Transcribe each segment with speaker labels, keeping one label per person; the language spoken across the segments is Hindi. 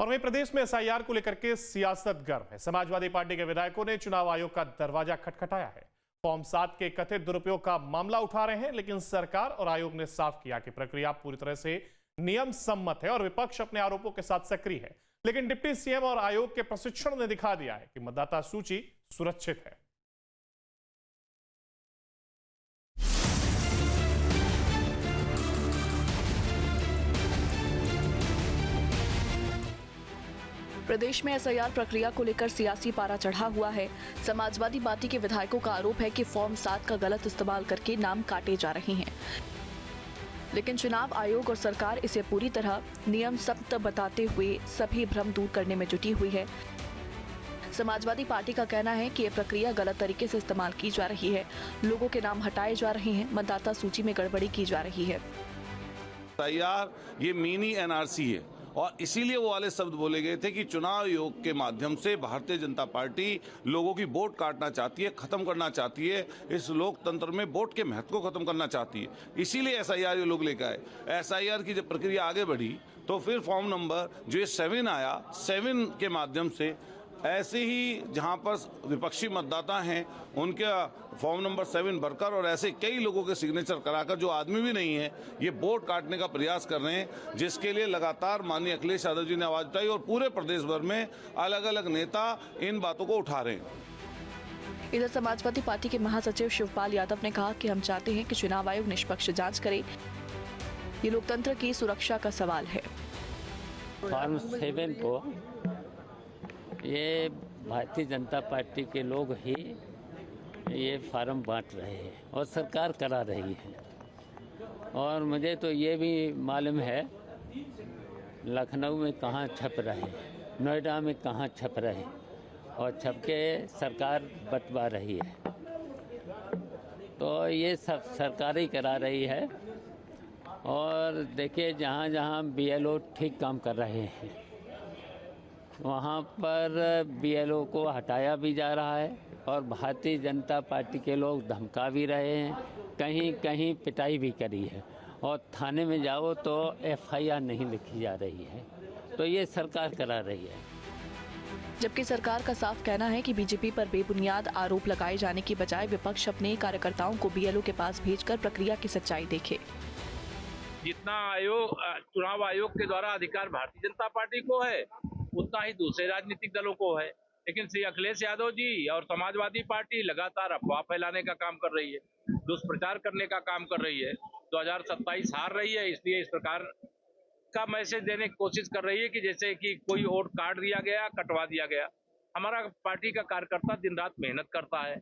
Speaker 1: और वहीं प्रदेश में एसआईआर को लेकर के सियासत गर्म है। समाजवादी पार्टी के विधायकों ने चुनाव आयोग का दरवाजा खटखटाया है। फॉर्म 7 के कथित दुरुपयोग का मामला उठा रहे हैं, लेकिन सरकार और आयोग ने साफ किया कि प्रक्रिया पूरी तरह से नियम सम्मत है और विपक्ष अपने आरोपों के साथ सक्रिय है। लेकिन डिप्टी सीएम और आयोग के प्रशिक्षण ने दिखा दिया है कि मतदाता सूची सुरक्षित है।
Speaker 2: प्रदेश में एसआईआर प्रक्रिया को लेकर सियासी पारा चढ़ा हुआ है। समाजवादी पार्टी के विधायकों का आरोप है कि फॉर्म 7 का गलत इस्तेमाल करके नाम काटे जा रहे हैं, लेकिन चुनाव आयोग और सरकार इसे पूरी तरह नियम सम्मत बताते हुए सभी भ्रम दूर करने में जुटी हुई है। समाजवादी पार्टी का कहना है कि ये प्रक्रिया गलत तरीके से इस्तेमाल की जा रही है, लोगों के नाम हटाए जा रहे हैं, मतदाता सूची में गड़बड़ी की जा रही है।
Speaker 3: एसआईआर ये मिनी एनआरसी है और इसीलिए वो वाले शब्द बोले गए थे कि चुनाव आयोग के माध्यम से भारतीय जनता पार्टी लोगों की वोट काटना चाहती है, खत्म करना चाहती है, इस लोकतंत्र में वोट के महत्व को खत्म करना चाहती है। इसीलिए एसआईआर ये लोग लेकर आए। एसआईआर की जब प्रक्रिया आगे बढ़ी तो फिर फॉर्म नंबर जो 7 आया, 7 के माध्यम से ऐसे ही जहां पर विपक्षी मतदाता हैं उनका फॉर्म नंबर 7 भरकर और ऐसे कई लोगों के सिग्नेचर कराकर जो आदमी भी नहीं है ये वोट काटने का प्रयास कर रहे हैं, जिसके लिए लगातार माननीय अखिलेश यादव जी ने आवाज उठाई और पूरे प्रदेश भर में अलग अलग नेता इन बातों को उठा रहे हैं।
Speaker 2: इधर समाजवादी पार्टी के महासचिव शिवपाल यादव ने कहा कि हम चाहते हैं कि चुनाव आयोग निष्पक्ष जांच करे, ये लोकतंत्र की सुरक्षा का सवाल है।
Speaker 4: फॉर्म 7 को ये भारतीय जनता पार्टी के लोग ही ये फार्म बांट रहे हैं और सरकार करा रही है। और मुझे तो ये भी मालूम है लखनऊ में कहाँ छप रहे, नोएडा में कहाँ छप रहे और छप के सरकार बंटवा रही है। तो ये सब सरकार ही करा रही है। और देखिए जहाँ जहाँ बीएलओ ठीक काम कर रहे हैं वहाँ पर बीएलओ को हटाया भी जा रहा है और भारतीय जनता पार्टी के लोग धमका भी रहे हैं, कहीं कहीं पिटाई भी करी है और थाने में जाओ तो एफआईआर नहीं लिखी जा रही है। तो ये सरकार करा रही है।
Speaker 2: जबकि सरकार का साफ कहना है कि बीजेपी पर बेबुनियाद आरोप लगाए जाने की बजाय विपक्ष अपने कार्यकर्ताओं को बीएलओ के पास भेजकर प्रक्रिया की सच्चाई देखे।
Speaker 5: जितना चुनाव आयोग के द्वारा अधिकार भारतीय जनता पार्टी को है उतना ही दूसरे राजनीतिक दलों को है, लेकिन श्री अखिलेश यादव जी और समाजवादी पार्टी लगातार अफवाह फैलाने का काम कर रही है, दुष्प्रचार करने का काम कर रही है। 2027 हार रही है, इसलिए इस प्रकार का मैसेज देने की कोशिश कर रही है कि जैसे कि कोई वोट काट दिया गया, कटवा दिया गया। हमारा पार्टी का कार्यकर्ता दिन रात मेहनत करता है,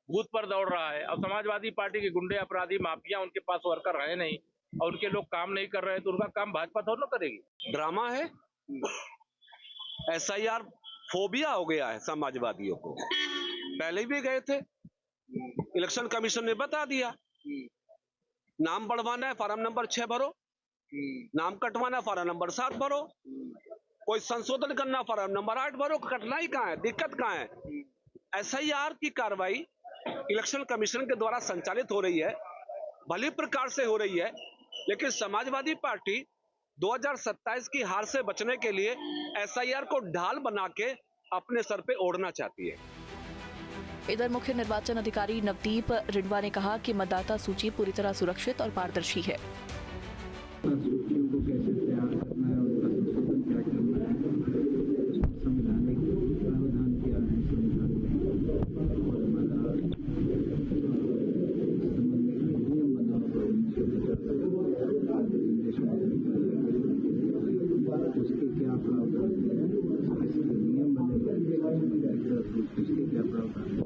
Speaker 5: बूथ पर दौड़ रहा है और समाजवादी पार्टी के गुंडे अपराधी माफिया उनके पास वर्कर है नहीं और उनके लोग काम नहीं कर रहे हैं, तो उनका काम भाजपा थोड़ा ना करेगी।
Speaker 6: ड्रामा है, एसआईआर फोबिया हो गया है समाजवादियों को। पहले भी गए थे, इलेक्शन कमीशन ने बता दिया नाम बढ़वाना है फॉर्म नंबर 6 भरो, नाम कटवाना है फॉर्म नंबर 7 भरो, कोई संशोधन करना फॉर्म नंबर 8 भरो। कठिनाई कहाँ है, दिक्कत कहाँ है? एसआईआर की कार्रवाई इलेक्शन कमीशन के द्वारा संचालित हो रही है, भली प्रकार से हो रही है, लेकिन समाजवादी पार्टी 2027 की हार से बचने के लिए एसआईआर को ढाल बना के अपने सर पे ओढ़ना चाहती है।
Speaker 2: इधर मुख्य निर्वाचन अधिकारी नवदीप रिंडवा ने कहा कि मतदाता सूची पूरी तरह सुरक्षित और पारदर्शी है।
Speaker 7: उसके क्या प्रावधान है, नियम बनेगा, उसके क्या प्रावधान है,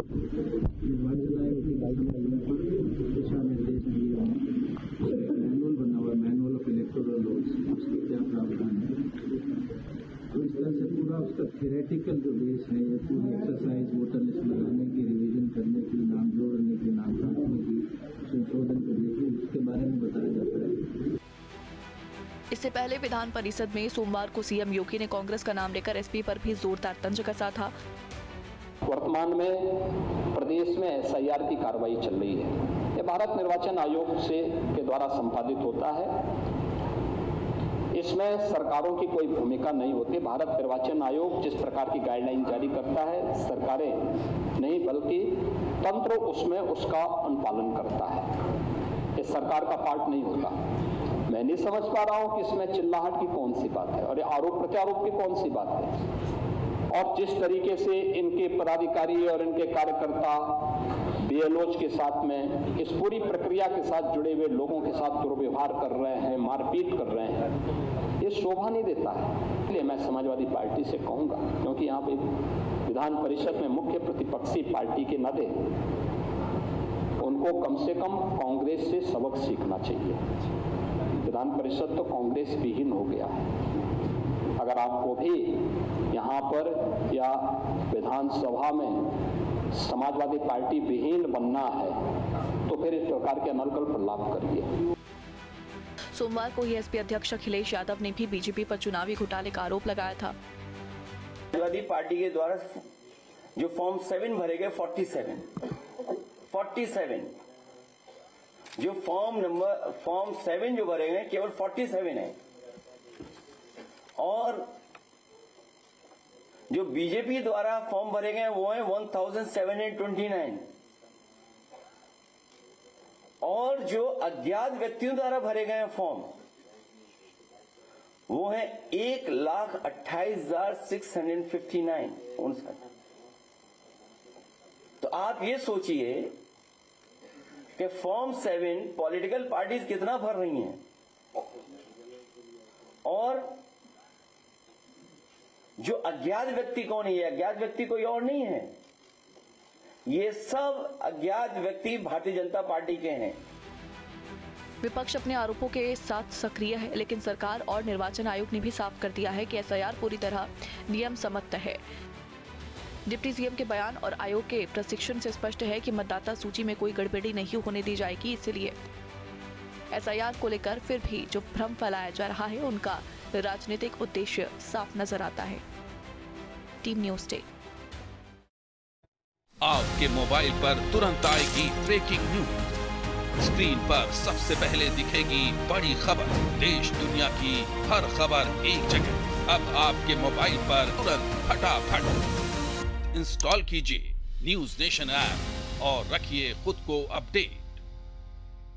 Speaker 7: निर्वाचन आयोग की दिशा निर्देश दिए हैं, मैनुअल बना हुआ, मैनुअल ऑफ इलेक्टोरल लॉज, उसके क्या प्रावधान है। तो इस तरह से पूरा उसका थ्योरेटिकल जो बेस है, ये पूरी एक्सरसाइज वोटर लिस्ट लगाने की, रिवीजन करने की, नाम जोड़ने की, नाम काटने की, संशोधन करने की, उसके बारे में बताया जाता है।
Speaker 2: इससे पहले विधान परिषद में सोमवार को सीएम योगी ने कांग्रेस का नाम लेकर एसपी पर भी जोरदार तंज कसा था।
Speaker 8: वर्तमान में प्रदेश में एसआईआर की कार्रवाई चल रही है। ये भारत निर्वाचन आयोग के द्वारा संपादित होता है। इसमें सरकारों की कोई भूमिका नहीं होती। भारत निर्वाचन आयोग जिस प्रकार की गाइडलाइन जारी करता है, सरकारें नहीं बल्कि तंत्र उसमें उसका अनुपालन करता है। ये सरकार का पार्ट नहीं होता। मैं नहीं समझ पा रहा हूं कि इसमें चिल्लाहट की कौन सी बात है और ये आरोप प्रत्यारोप की कौन सी बात है। और जिस तरीके से इनके पदाधिकारी और इनके कार्यकर्ता बीएलओज के साथ में इस पूरी प्रक्रिया के साथ जुड़े हुए लोगों के साथ दुर्व्यवहार कर रहे हैं, मारपीट कर रहे हैं, ये शोभा नहीं देता है। इसलिए मैं समाजवादी पार्टी से कहूंगा, क्योंकि यहाँ पे विधान परिषद में मुख्य प्रतिपक्षी पार्टी के नाते उनको कम से कम कांग्रेस से सबक सीखना चाहिए। विधान परिषद तो कांग्रेस विहीन हो गया है। अगर आपको भी यहाँ पर या विधानसभा में समाजवादी पार्टी विहीन बनना है तो फिर इस प्रकार के अनर्गल प्रलाप करिए।
Speaker 2: सोमवार को ही एसपी अध्यक्ष अखिलेश यादव ने भी बीजेपी पर चुनावी घोटाले का आरोप लगाया था।
Speaker 9: समाजवादी पार्टी के द्वारा जो फॉर्म 7 भरे गए 47 जो फॉर्म 7 जो भरे गए केवल 47 है, और जो बीजेपी द्वारा फॉर्म भरे गए वो है 1729, और जो अज्ञात व्यक्तियों द्वारा भरे गए फॉर्म वो है 1,28,659। तो आप ये सोचिए कि फॉर्म 7 पॉलिटिकल पार्टीज कितना भर रही हैं, और जो अज्ञात व्यक्ति कौन है? ये अज्ञात व्यक्ति कोई और नहीं है, ये सब अज्ञात व्यक्ति भारतीय जनता पार्टी के हैं।
Speaker 2: विपक्ष अपने आरोपों के साथ सक्रिय है, लेकिन सरकार और निर्वाचन आयोग ने भी साफ कर दिया है कि एसआईआर पूरी तरह नियम सम्मत है। डिप्टी सीएम के बयान और आयोग के प्रशिक्षण से स्पष्ट है कि मतदाता सूची में कोई गड़बड़ी नहीं होने दी जाएगी। इसलिए एसआईआर को लेकर फिर भी जो भ्रम फैलाया जा रहा है उनका राजनीतिक उद्देश्य साफ नजर आता है। Team news day.
Speaker 10: आपके मोबाइल पर तुरंत आएगी ब्रेकिंग न्यूज। स्क्रीन पर सबसे पहले दिखेगी बड़ी खबर। देश दुनिया की हर खबर एक जगह। अब आपके मोबाइल पर तुरंत फटाफट इंस्टॉल कीजिए न्यूज़ नेशन ऐप और रखिए खुद को अपडेट।